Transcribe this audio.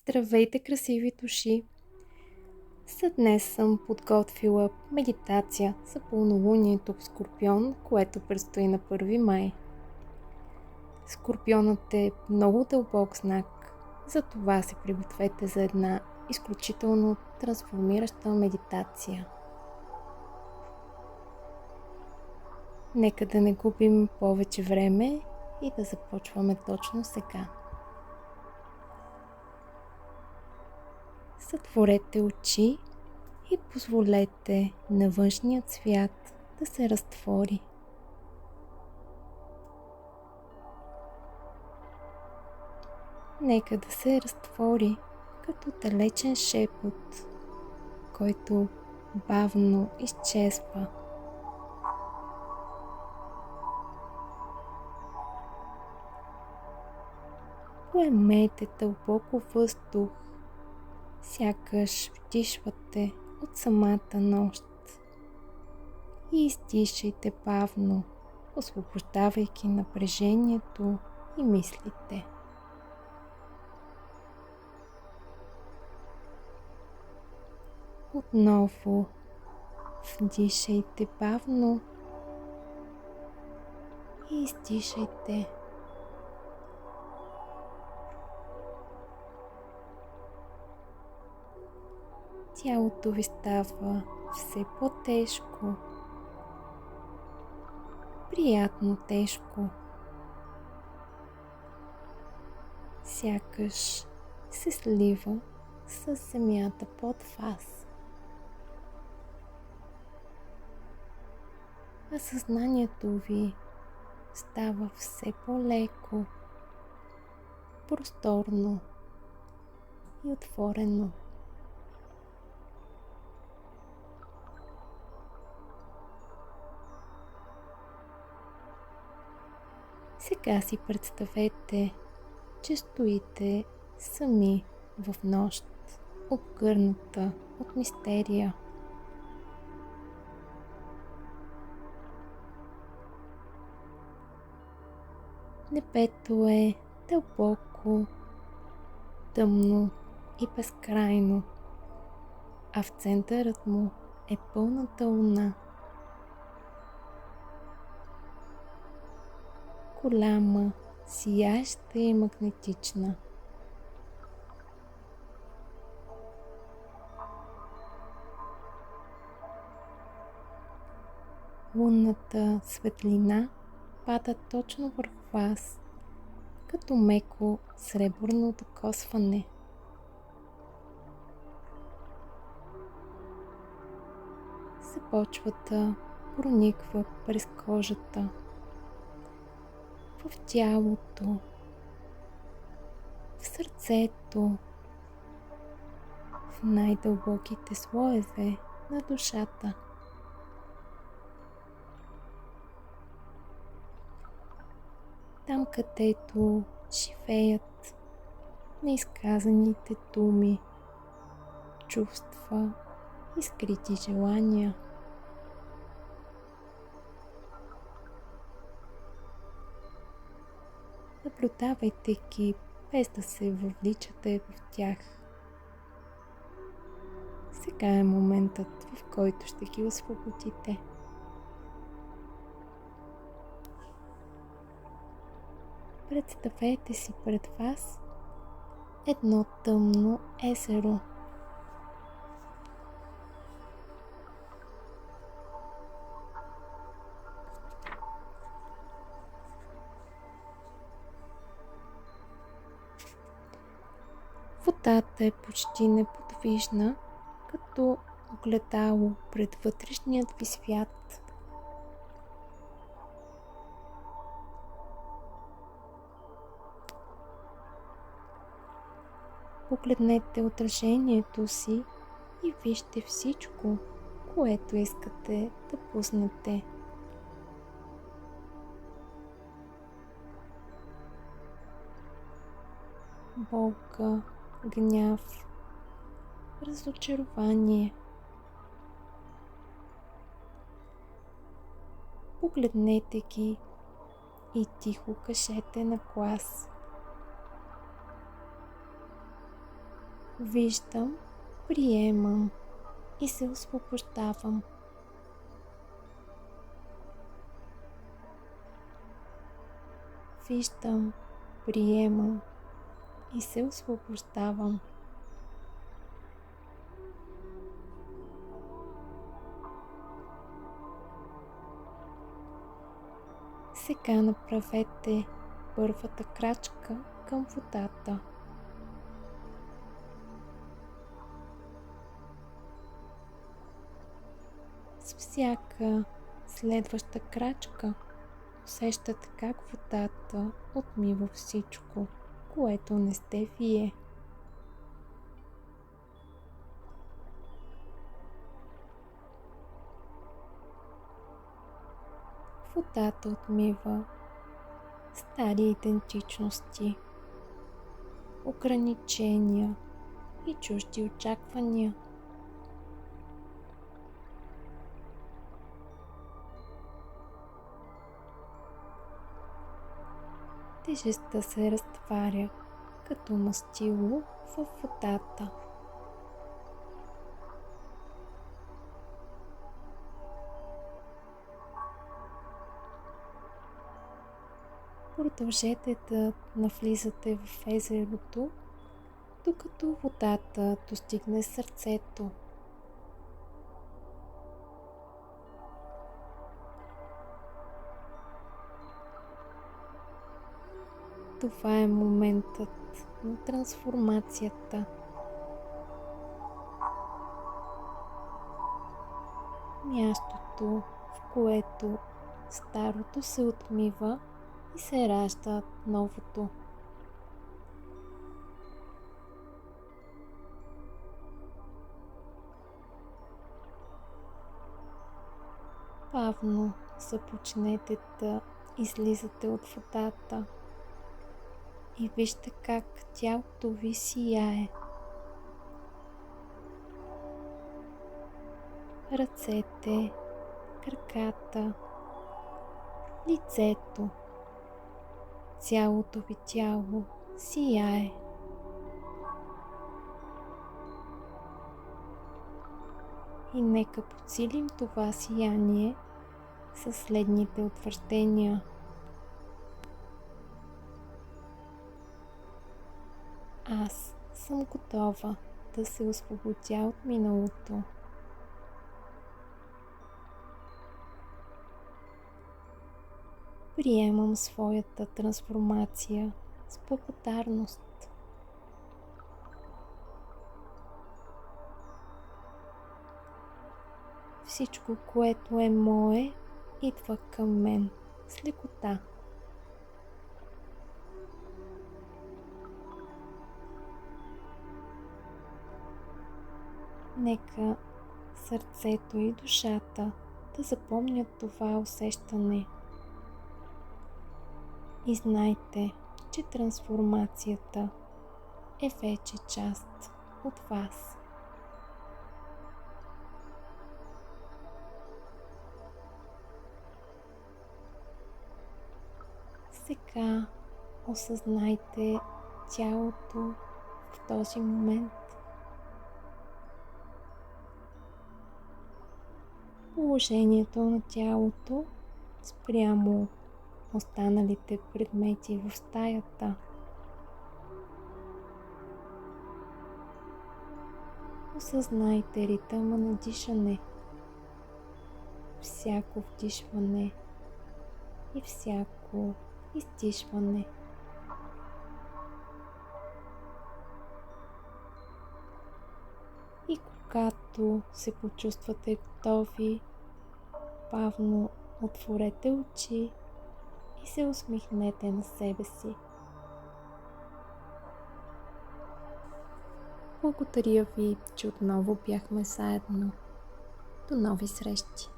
Здравейте, красиви души! За днес съм подготвила медитация за пълнолунието в Скорпион, което предстои на 1 май. Скорпионът е много дълбок знак, затова се пригответе за една изключително трансформираща медитация. Нека да не губим повече време и да започваме точно сега. Затворете очи и позволете на външният свят да се разтвори. Нека да се разтвори като далечен шепот, който бавно изчезва. Поемете дълбоко въздух, сякаш вдишвате от самата нощ и издишайте бавно, освобождавайки напрежението и мислите. Отново вдишайте бавно и издишайте. Тялото ви става все по-тежко, приятно тежко, сякаш се слива с земята под вас. А съзнанието ви става все по-леко, просторно и отворено. Сега си представете, че стоите сами в нощ, обгърната от мистерия. Небето е дълбоко, тъмно и безкрайно, а в центърът му е пълната луна. Голяма, сияеща и магнетична. Лунната светлина пада точно върху вас, като меко сребърно докосване. Започва да прониква през кожата, в тялото, в сърцето, в най-дълбоките слоеве на душата. Там, където живеят неизказаните думи, чувства и скрити желания. Наблюдавайте ги, без да се въвличате в тях. Сега е моментът, в който ще ги освободите. Представете си пред вас едно тъмно езеро. Водата е почти неподвижна, като огледало пред вътрешният ви свят. Погледнете отражението си и вижте всичко, което искате да пуснете. Болка, гняв, разочарование. Погледнете ги и тихо кажете на глас: Виждам, приемам и се освобождавам. Виждам, приемам и се освобождавам. Сега направете първата крачка към водата. С всяка следваща крачка усещате как водата отмива всичко, което не сте вие. Водата отмива стари идентичности, ограничения и чужди очаквания. Тежестта се разтваря като мастило в водата. Продължете да навлизате в езерото, докато водата достигне сърцето. Това е моментът на трансформацията. Мястото, в което старото се отмива и се ражда новото. Бавно започнете да излизате от водата и вижте как тялото ви сияе. Ръцете, краката, лицето, цялото ви тяло сияе. И нека подсилим това сияние със следните утвърждения. Аз съм готова да се освободя от миналото. Приемам своята трансформация с благодарност. Всичко, което е мое, идва към мен с лекота. Нека сърцето и душата да запомнят това усещане. И знайте, че трансформацията е вече част от вас. Сега осъзнайте тялото в този момент. Положението на тялото спрямо останалите предмети в стаята. Осъзнайте ритъма на дишане, всяко вдишване и всяко издишване. И когато се почувствате готови, бавно отворете очи и се усмихнете на себе си. Благодаря ви, че отново бяхме заедно. До нови срещи!